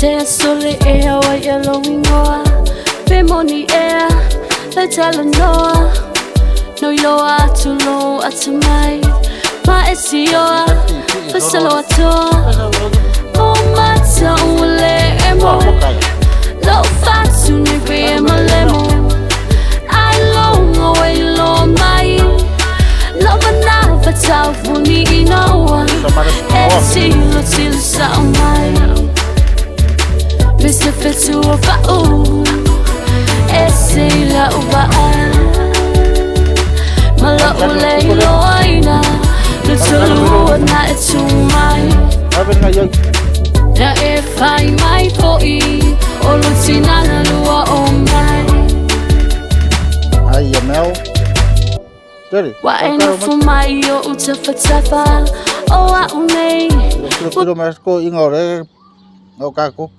te sole e wa yellow ngoa pe moni e le tala noa no loa to lo atamai ma esioa fasalo ato o mata ule emo lo fatu ne be malemo I long away lo mai lo bana fatau funi no esilo til sa mai Mr. Fitu ba o esila ba malo le loina lu tulu na etu mai na e fai mai foi o lu tinana lua o mai ai mel Jadi, wa eno fu mai o utafa o a unei kilo mas ko ingore ngau kaku